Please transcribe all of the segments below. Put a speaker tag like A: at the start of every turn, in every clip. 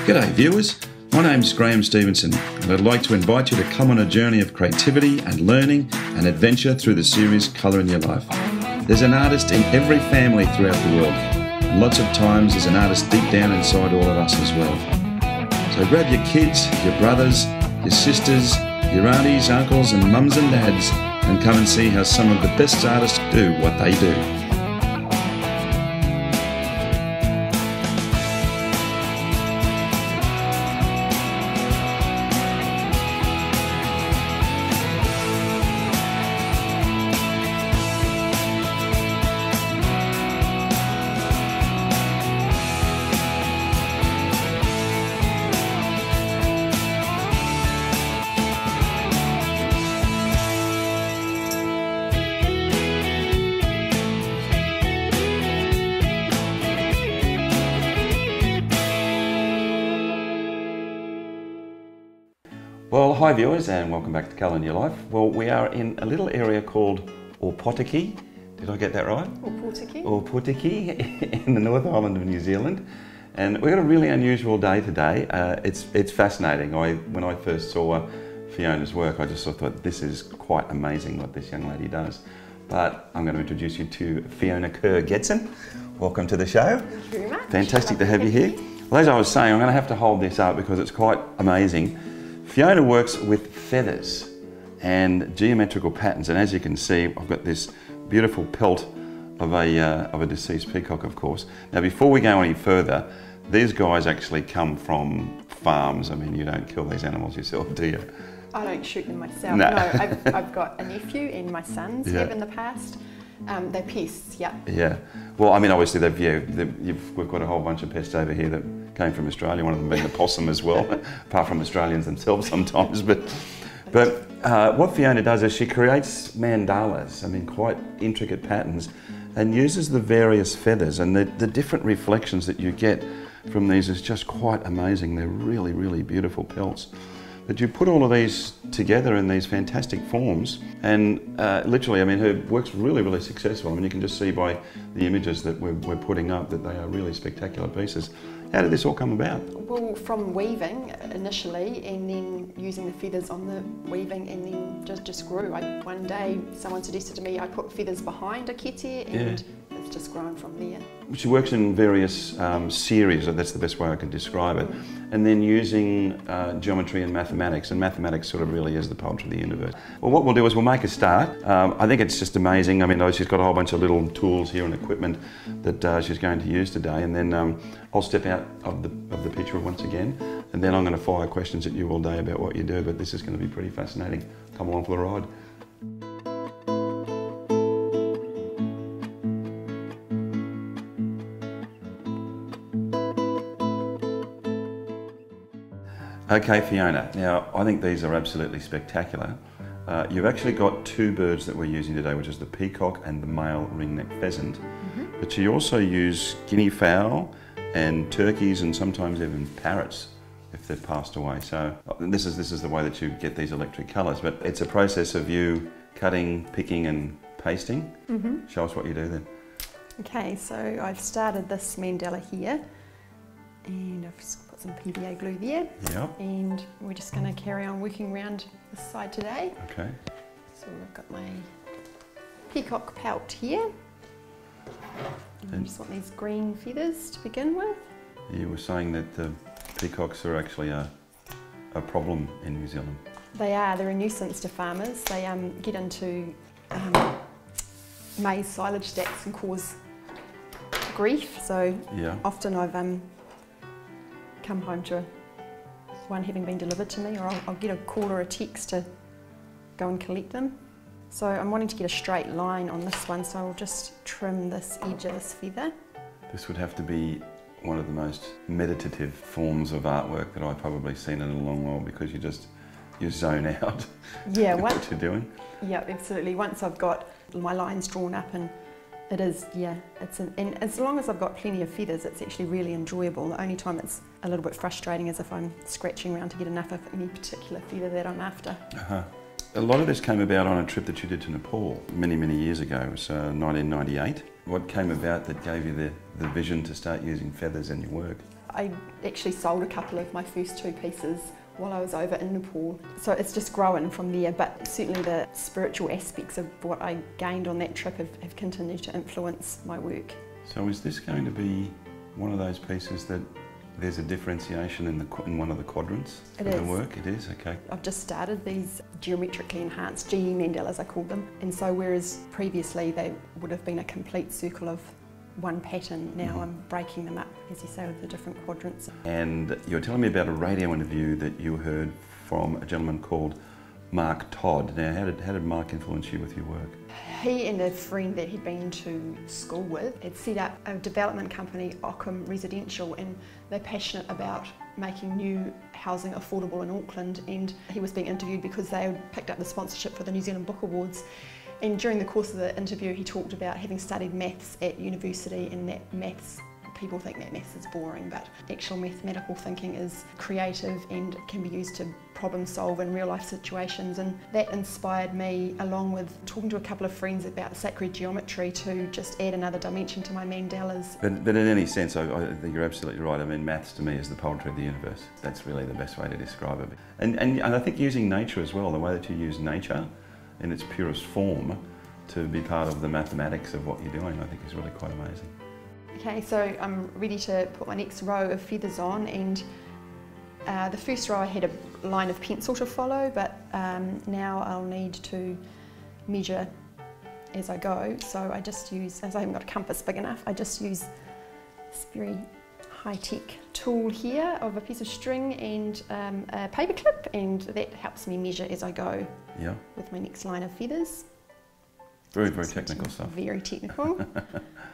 A: G'day viewers, my name's Graham Stevenson and I'd like to invite you to come on a journey of creativity and learning and adventure through the series Colour in Your Life. There's an artist in every family throughout the world, and lots of times there's an artist deep down inside all of us as well. So grab your kids, your brothers, your sisters, your aunties, uncles and mums and dads and come and see how some of the best artists do what they do. Well, hi viewers and welcome back to Colour in Your Life. Well, we are in a little area called Opotiki. Did I get that right?
B: Opotiki.
A: Opotiki in the North Island of New Zealand. And we've got a really unusual day today. It's fascinating. When I first saw Fiona's work, I just thought this is quite amazing what this young lady does. But I'm going to introduce you to Fiona Kerr Gedson. Welcome to the show.
B: Thank you very much.
A: Fantastic to have you here. Well, as I was saying, I'm going to have to hold this up because it's quite amazing. Fiona works with feathers and geometrical patterns, and as you can see, I've got this beautiful pelt of a deceased peacock, of course. Now, before we go any further, these guys actually come from farms. I mean, you don't kill these animals yourself, do you?
B: I don't shoot them myself.
A: No.
B: I've got a nephew and my sons have in the past. They're pests, yeah.
A: Yeah. Well, I mean, obviously, we've got a whole bunch of pests over here that came from Australia, one of them being the possum as well, apart from Australians themselves sometimes. But what Fiona does is she creates mandalas, I mean, quite intricate patterns, and uses the various feathers, and the different reflections that you get from these is just quite amazing. They're really, really beautiful pelts. But you put all of these together in these fantastic forms, and literally, I mean, her work's really, really successful. I mean, you can just see by the images that we're putting up that they are really spectacular pieces. How did this all come about?
B: Well, from weaving initially, and then using the feathers on the weaving, and then just grew. One day, someone suggested to me I put feathers behind a kete, and it's just grown from there.
A: She works in various series, that's the best way I can describe it, and then using geometry and mathematics sort of really is the poetry of the universe. Well, what we'll do is we'll make a start. I think it's just amazing. I mean, she's got a whole bunch of little tools here and equipment that she's going to use today, and then I'll step out of the picture once again, and then I'm going to fire questions at you all day about what you do, but this is going to be pretty fascinating. Come along for the ride. Okay, Fiona, now I think these are absolutely spectacular. You've actually got two birds that we're using today, which is the peacock and the male ring-necked pheasant. But you also use guinea fowl and turkeys and sometimes even parrots if they've passed away. So this is the way that you get these electric colours, but it's a process of you cutting, picking and pasting. Show us what you do then.
B: Okay, so I've started this mandala here, and I've just put some PVA glue there.
A: Yep. And
B: we're just going to carry on working around this side today.
A: Okay.
B: So I've got my peacock pelt here. And I just want these green feathers to begin with.
A: You were saying that the peacocks are actually a problem in New Zealand.
B: They are. They're a nuisance to farmers. They get into maize silage stacks and cause grief. So often I've come home to one having been delivered to me, or I'll get a call or a text to go and collect them. So I'm wanting to get a straight line on this one, so I'll just trim this edge of this feather. This
A: would have to be one of the most meditative forms of artwork that I've probably seen in a long while, because you zone out.
B: Yeah,
A: what you're doing.
B: Yeah, absolutely. Once I've got my lines drawn up, and it is, and as long as I've got plenty of feathers, it's actually really enjoyable. The only time it's a little bit frustrating is if I'm scratching around to get enough of any particular feather that I'm after.
A: A lot of this came about on a trip that you did to Nepal many, many years ago. It was 1998. What came about that gave you the vision to start using feathers in your work?
B: I actually sold a couple of my first 2 pieces while I was over in Nepal. So it's just grown from there, but certainly the spiritual aspects of what I gained on that trip have continued to influence my work.
A: So is this going to be one of those pieces that there's a differentiation in one of the quadrants for the work? It is, okay.
B: I've just started these geometrically enhanced GE mandalas, I call them. And so whereas previously they would have been a complete circle of one pattern, now I'm breaking them up, as you say, with the different quadrants.
A: And you were telling me about a radio interview that you heard from a gentleman called Mark Todd. Now, how did Mark influence you with your work?
B: He and a friend that he'd been to school with had set up a development company, Ockham Residential, and they're passionate about making new housing affordable in Auckland, and he was being interviewed because they had picked up the sponsorship for the New Zealand Book Awards. And during the course of the interview he talked about having studied maths at university, and that maths, people think that maths is boring, but actual mathematical thinking is creative and can be used to problem solve in real life situations, and that inspired me, along with talking to a couple of friends about sacred geometry, to just add another dimension to my mandalas.
A: But in any sense, I think you're absolutely right. I mean, maths to me is the poetry of the universe. That's really the best way to describe it. And I think using nature as well, the way that you use nature in its purest form to be part of the mathematics of what you're doing, I think is really quite amazing.
B: Okay, so I'm ready to put my next row of feathers on, and the first row I had a line of pencil to follow, but now I'll need to measure as I go. So I just use, as I haven't got a compass big enough, I just use this very high-tech tool here of a piece of string and a paper clip, and that helps me measure as I go with my next line of feathers.
A: Very, very technical stuff.
B: Very technical.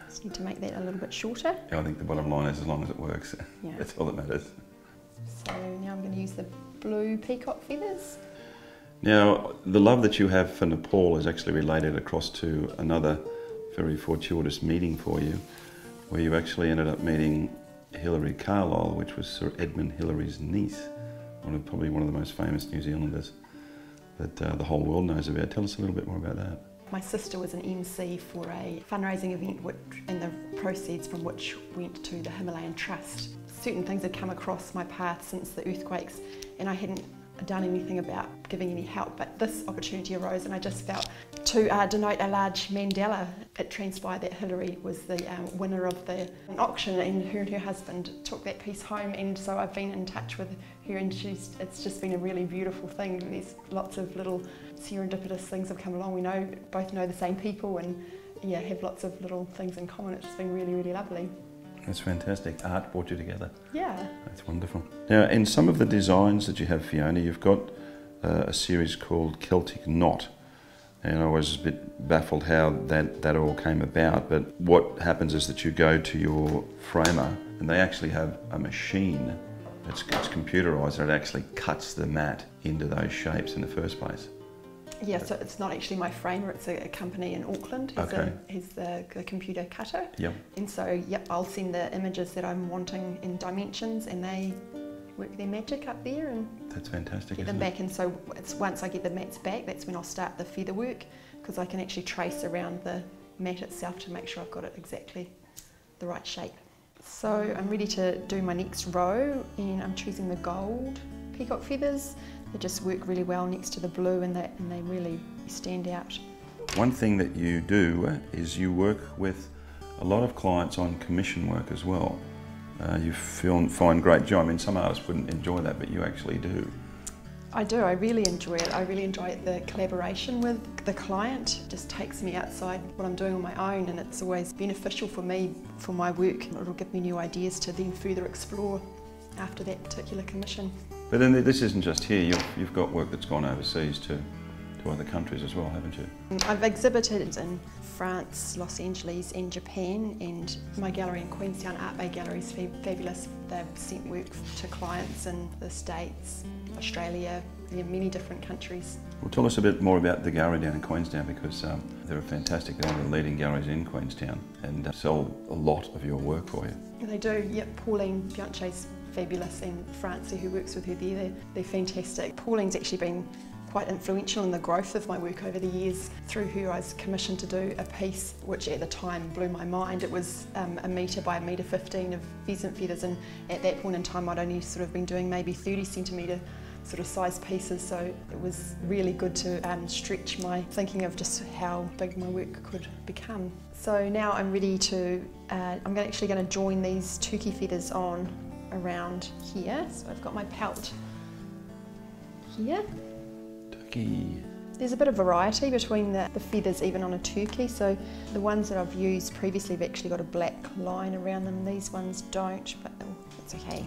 B: Just need to make that a little bit shorter.
A: Yeah, I think the bottom line is as long as it works, that's all that matters.
B: So now I'm going to use the blue peacock feathers.
A: Now, the love that you have for Nepal is actually related across to another very fortuitous meeting for you, where you actually ended up meeting Hilary Carlisle, which was Sir Edmund Hillary's niece, probably one of the most famous New Zealanders that the whole world knows about. Tell us a little bit more about that.
B: My sister was an MC for a fundraising event, and the proceeds from which went to the Himalayan Trust. Certain things had come across my path since the earthquakes, and I hadn't done anything about giving any help, but this opportunity arose, and I just felt to donate a large mandala. It transpired that Hilary was the winner of the auction, and her husband took that piece home, and so I've been in touch with her, and it's just been a really beautiful thing. There's lots of little serendipitous things have come along. We both know the same people, and have lots of little things in common. It's just been really, really lovely.
A: That's fantastic. Art brought you together.
B: Yeah.
A: That's wonderful. Now, in some of the designs that you have, Fiona, you've got a series called Celtic Knot. And I was a bit baffled how that all came about, but what happens is that you go to your framer and they actually have a machine it's computerised, and it actually cuts the mat into those shapes in the first place. Yeah,
B: so it's not actually my framer, it's a company in Auckland who's the computer cutter.
A: Yep.
B: And so, I'll send the images that I'm wanting in dimensions, and they work their magic up there and
A: that's fantastic,
B: get them back. And so once I get the mats back, that's when I'll start the feather work, because I can actually trace around the mat itself to make sure I've got it exactly the right shape. So I'm ready to do my next row, and I'm choosing the gold peacock feathers. They just work really well next to the blue, and they really stand out.
A: One thing that you do is you work with a lot of clients on commission work as well. You find great joy. I mean, some artists wouldn't enjoy that, but you actually do.
B: I do. I really enjoy it. I really enjoy the collaboration with the client. It just takes me outside what I'm doing on my own, and it's always beneficial for me, for my work. It'll give me new ideas to then further explore after that particular commission.
A: But then this isn't just here. You've got work that's gone overseas to other countries as well, haven't you?
B: I've exhibited in France, Los Angeles and Japan, and my gallery in Queenstown, Art Bay Gallery, is fabulous. They've sent work to clients in the States, Australia, many different countries.
A: Well, tell us a bit more about the gallery down in Queenstown, because they're fantastic. They're one of the leading galleries in Queenstown and sell a lot of your work for you.
B: They do, Pauline Bianche's fabulous, and Francie, who works with her there, they're fantastic. Pauline's actually been quite influential in the growth of my work over the years. Through her I was commissioned to do a piece which at the time blew my mind. It was 1 metre by 1.15 metre of pheasant feathers, and at that point in time I'd only sort of been doing maybe 30 centimetre sort of size pieces, so it was really good to stretch my thinking of just how big my work could become. So now I'm ready to, I'm actually going to join these turkey feathers on around here. So I've got my pelt here.
A: Turkey.
B: There's a bit of variety between the feathers even on a turkey, so the ones that I've used previously have actually got a black line around them. These ones don't, but it's okay.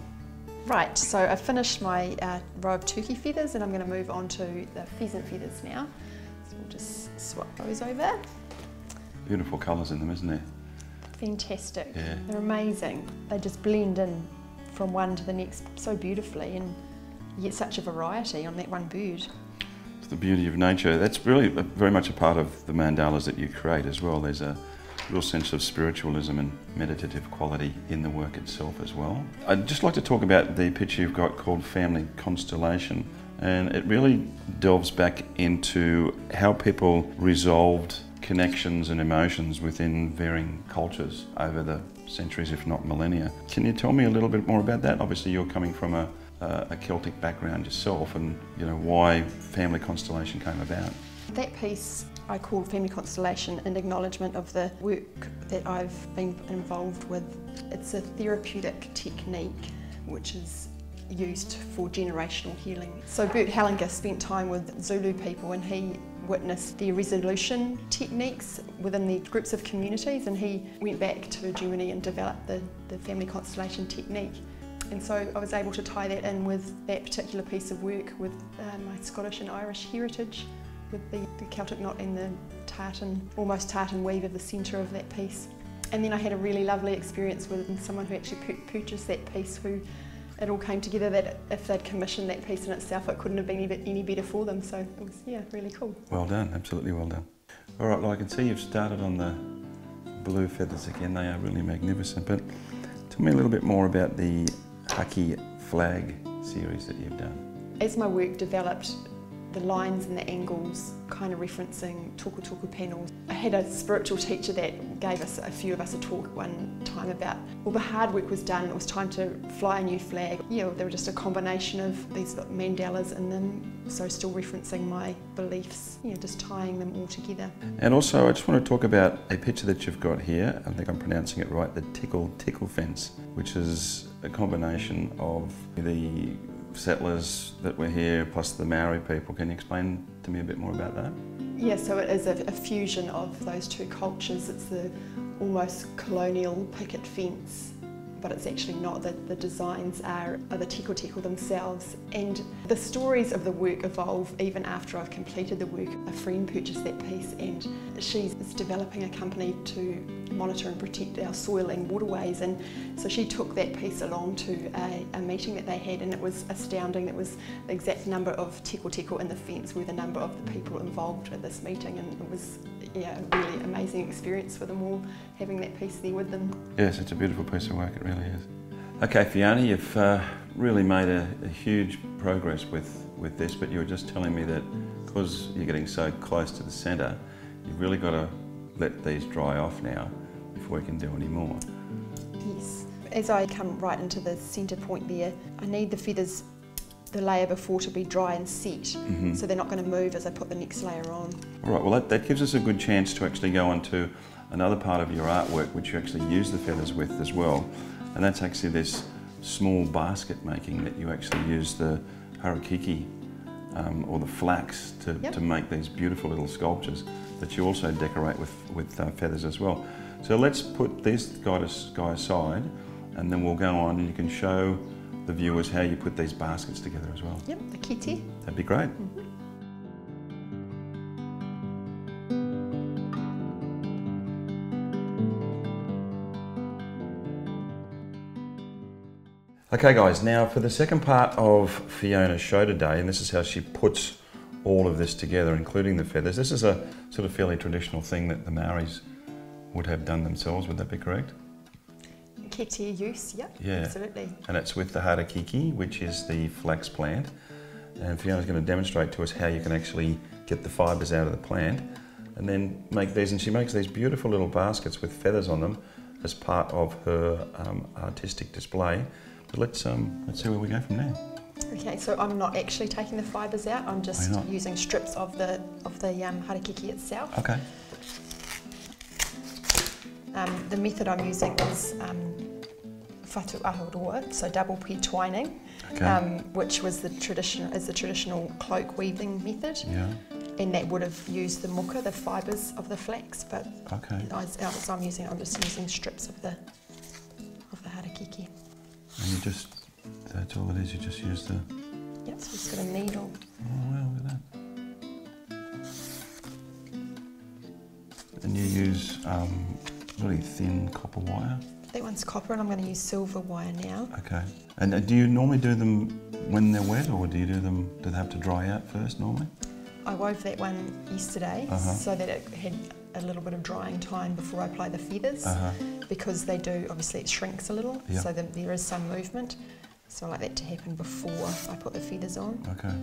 B: Right, so I've finished my row of turkey feathers and I'm going to move on to the pheasant feathers now. So we'll just swap those over.
A: Beautiful colours in them, isn't there?
B: Fantastic.
A: Yeah.
B: They're amazing. They just blend in from one to the next so beautifully, and you get such a variety on that one bird.
A: It's the beauty of nature. That's really very much a part of the mandalas that you create as well. There's a real sense of spiritualism and meditative quality in the work itself as well. I'd just like to talk about the picture you've got called Family Constellation, and it really delves back into how people resolved connections and emotions within varying cultures over the centuries, if not millennia. Can you tell me a little bit more about that? Obviously you're coming from a Celtic background yourself, and you know why Family Constellation came about.
B: That piece I called Family Constellation in acknowledgement of the work that I've been involved with. It's a therapeutic technique which is used for generational healing. So Bert Hellinger spent time with Zulu people and he witnessed their resolution techniques within the groups of communities, and he went back to Germany and developed the Family Constellation technique. And so I was able to tie that in with that particular piece of work with my Scottish and Irish heritage, with the Celtic knot and the tartan, almost tartan weave at the centre of that piece. And then I had a really lovely experience with someone who actually purchased that piece, who it all came together that if they'd commissioned that piece in itself, it couldn't have been any better for them. So it was, yeah, really cool.
A: Well done, absolutely well done. All right, well I can see you've started on the blue feathers again. They are really magnificent, but tell me a little bit more about the Haki Flag series that you've done.
B: As my work developed, the lines and the angles kind of referencing tukutuku panels. I had a spiritual teacher that gave us, a few of us, a talk at one time about, well, the hard work was done and it was time to fly a new flag. Yeah, they were just a combination of these mandalas in them, so still referencing my beliefs, you know, just tying them all together.
A: And also I just want to talk about a picture that you've got here, I think I'm pronouncing it right, the tickle fence, which is a combination of the settlers that were here plus the Maori people. Can you explain to me a bit more about that?
B: Yeah, so it is a fusion of those two cultures. It's the almost colonial picket fence, but it's actually not. The designs are the teko themselves, and the stories of the work evolve even after I've completed the work. A friend purchased that piece and she's developing a company to monitor and protect our soil and waterways, and so she took that piece along to a meeting that they had, and it was astounding. It was the exact number of teko in the fence were the number of the people involved at this meeting, and it was, yeah, a really amazing experience for them all having that piece there with them.
A: Yes, it's a beautiful piece of work, it really is. Okay, Fiona, you've really made a huge progress with this, but you were just telling me that because you're getting so close to the centre, you've really got to let these dry off now before we can do any more.
B: Yes. As I come right into the centre point there, I need the feathers, the layer before, to be dry and set, so they're not going to move as I put the next layer on. All
A: right, well that gives us a good chance to actually go on to another part of your artwork which you actually use the feathers with as well, and that's actually this small basket making that you actually use the harakiki or the flax to make these beautiful little sculptures that you also decorate with feathers as well. So let's put this guy aside, and then we'll go on and you can show the viewers how you put these baskets together as well.
B: Yep, the kete.
A: That'd be great. Okay guys, now for the second part of Fiona's show today, and this is how she puts all of this together, including the feathers. This is a sort of fairly traditional thing that the Maoris would have done themselves, would that be correct?
B: Kete use, yep, yeah, absolutely.
A: And it's with the harakiki, which is the flax plant. And Fiona's going to demonstrate to us how you can actually get the fibres out of the plant and then make these. And she makes these beautiful little baskets with feathers on them as part of her artistic display. But let's see where we go from there.
B: Okay, so I'm not actually taking the fibres out. I'm just using strips of the harakeke itself.
A: Okay.
B: The method I'm using is whatu ahuroa, so double pair twining, which was the traditional cloak weaving method.
A: Yeah.
B: And that would have used the muka, the fibres of the flax, but as I'm just using strips of the harakeke.
A: And you just, that's all it is, you just use the...
B: Yep, so it's got a needle.
A: Oh wow, look at that. And you use really thin copper wire?
B: That one's copper and I'm going to use silver wire now.
A: Okay. And do you normally do them when they're wet, or do they have to dry out first normally?
B: I wove that one yesterday so that it had a little bit of drying time before I apply the feathers, because they do, obviously it shrinks a little, so that there is some movement. So I like that to happen before I put the feathers on.
A: Okay.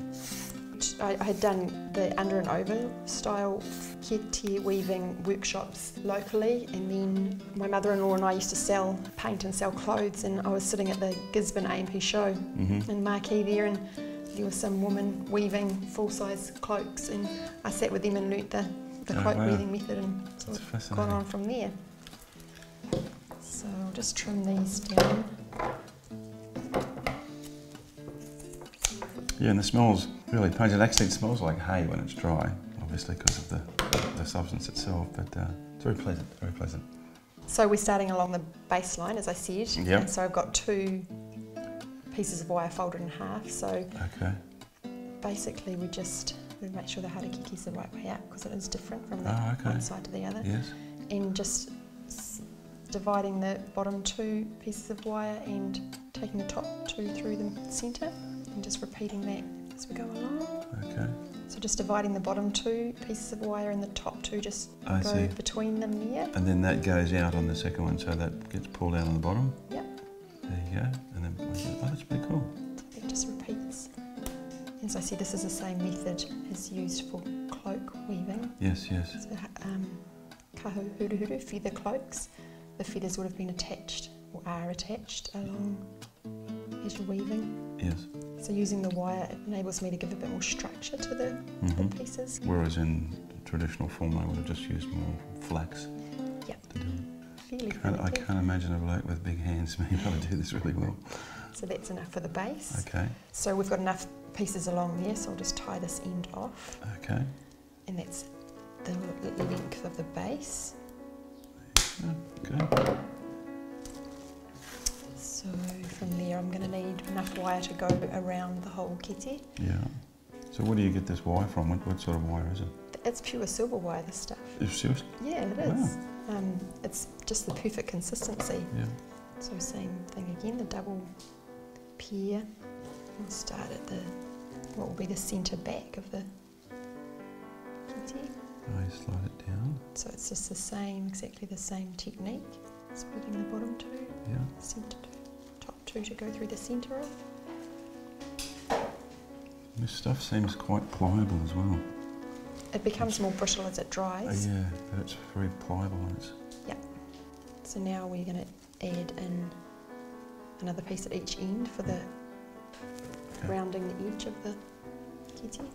B: I had done the under and over style kete weaving workshops locally, and then my mother-in-law and I used to paint and sell clothes, and I was sitting at the Gisborne A&P show in Marquee there, and there was some woman weaving full-size cloaks, and I sat with them and learnt the cloak weaving method, and sort of gone on from there. So I'll just trim these down.
A: Yeah, and the smell's really pungent. Actually, it smells like hay when it's dry, obviously because of the substance itself, but it's very pleasant, very pleasant.
B: So we're starting along the baseline, as I said,
A: yep.
B: And so I've got 2 pieces of wire folded in half, so basically we make sure the harakeke's the right way out, because it is different from the one side to the other.
A: Yes.
B: And just dividing the bottom 2 pieces of wire and taking the top 2 through the centre, and just repeating that as we go along.
A: Okay.
B: So just dividing the bottom 2 pieces of wire and the top 2 just go between them there.
A: And then that goes out on the second one, so that gets pulled out on the bottom?
B: Yep.
A: There you go. And then, oh, that's pretty cool.
B: It just repeats. As I said, this is the same method as used for cloak weaving.
A: Yes, yes.
B: So, kahuhuru, feather cloaks. The feathers would have been attached, or are attached, along as you're weaving.
A: Yes.
B: So using the wire, it enables me to give a bit more structure to the pieces.
A: Whereas in traditional form, I would have just used more flax to do it. I can't imagine a bloke with big hands being able to do this really well.
B: So that's enough for the base.
A: Okay.
B: So we've got enough pieces along there, so I'll just tie this end off.
A: Okay.
B: And that's the length of the base.
A: Okay.
B: So from there I'm going to need enough wire to go around the whole kete.
A: Yeah. So where do you get this wire from? What sort of wire is it?
B: It's pure silver wire, this stuff.
A: It's just?
B: Yeah, it is. It's just the perfect consistency.
A: Yeah.
B: So same thing again, the double pair. We'll start at what will be the centre back of the kete.
A: Oh, you slide it down.
B: So it's just exactly the same technique. Spreading the bottom 2, centre 2, top 2 to go through the centre of.
A: This stuff seems quite pliable as well.
B: It becomes more brittle as it dries.
A: Yeah, but it's very pliable.
B: Yeah. So now we're going to add in another piece at each end for the rounding the edge of the kete.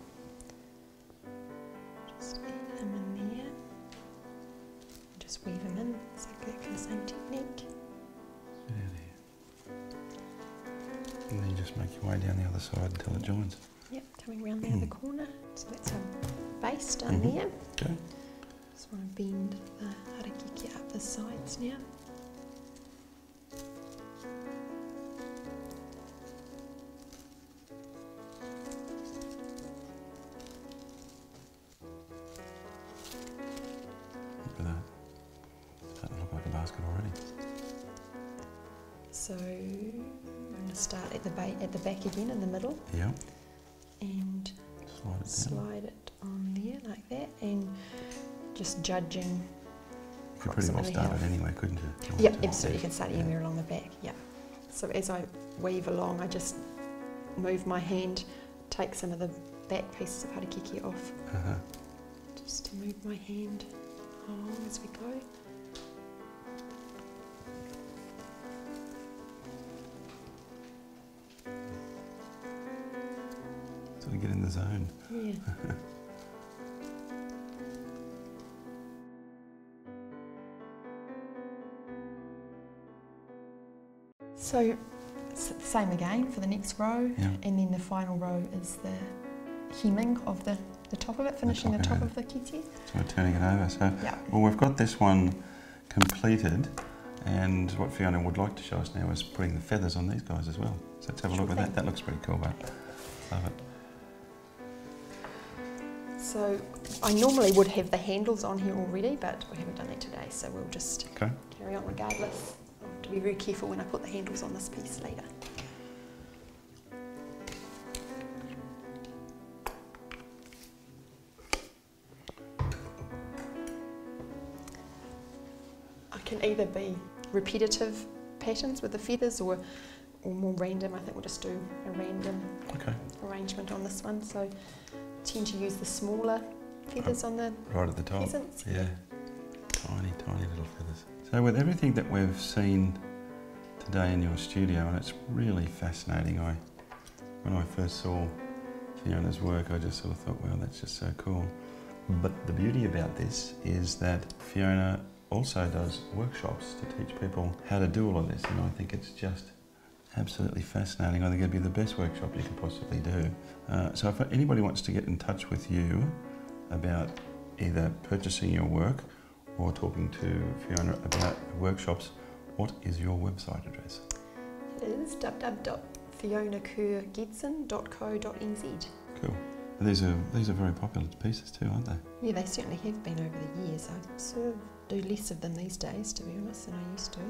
B: Just add him in there. Just weave him in, exactly the same technique.
A: And then you just make your way down the other side until it joins.
B: Yep, coming around the other corner. So that's our base done there.
A: Okay.
B: Just want to bend the harakeke up the sides now.
A: Look at that. That look like a basket already.
B: So I'm going to start at the back again in the middle.
A: Yeah.
B: And slide it on there like that, and just judging.
A: You could pretty well start it anyway, couldn't you?
B: Yep, absolutely. You can start anywhere along the back. Yeah. So as I weave along, I just move my hand take some of the back pieces of Opotiki off. Just to move my hand along as we go.
A: So we get in the zone.
B: Yeah. So it's the same again for the next row, and then the final row is the hemming of the top of it, finishing the top of the kete.
A: So we're turning it over. So well, we've got this one completed, and what Fiona would like to show us now is putting the feathers on these guys as well. So let's have a look at that. That looks pretty cool, but love it.
B: So I normally would have the handles on here already, but we haven't done that today, so we'll just carry on regardless. I'll have to be very careful when I put the handles on this piece later. I can either be repetitive patterns with the feathers or more random. I think we'll just do a random arrangement on this one. So tend to use the smaller feathers on the
A: right at the top.
B: Pheasants.
A: Yeah, tiny, tiny little feathers. So with everything that we've seen today in your studio, and it's really fascinating. When I first saw Fiona's work, I just sort of thought, wow, that's just so cool. But the beauty about this is that Fiona also does workshops to teach people how to do all of this, and I think it's just absolutely fascinating. I think it'd be the best workshop you could possibly do. So if anybody wants to get in touch with you about either purchasing your work or talking to Fiona about workshops, what is your website address?
B: It is www.fionakerrgedson.co.nz.
A: Cool. And these are very popular pieces too, aren't they?
B: Yeah, they certainly have been over the years. I sort of do less of them these days, to be honest, than I used to.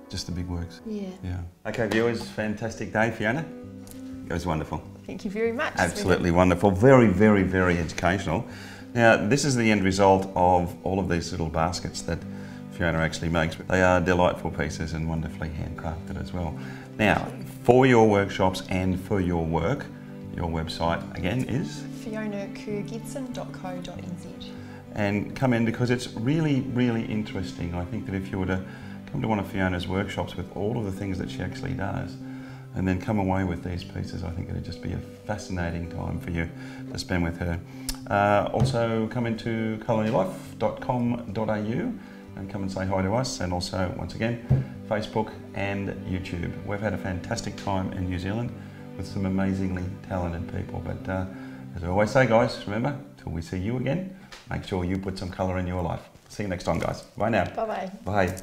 A: Just the big works?
B: Yeah.
A: Okay, viewers, fantastic day, Fiona. It was wonderful.
B: Thank you very much.
A: Absolutely wonderful. Very, very, very educational. Now, this is the end result of all of these little baskets that Fiona actually makes. They are delightful pieces and wonderfully handcrafted as well. Now, for your workshops and for your work, your website again is?
B: FionaKerrGedson.co.nz.
A: And come in because it's really, really interesting. I think that if you were to come to one of Fiona's workshops with all of the things that she actually does, and then come away with these pieces, I think it'd just be a fascinating time for you to spend with her. Also come into colournylife.com.au and come and say hi to us, and also, once again, Facebook and YouTube. We've had a fantastic time in New Zealand with some amazingly talented people, but as I always say, guys, remember, till we see you again, make sure you put some colour in your life. See you next time, guys. Bye now.
B: Bye-bye.
A: Bye.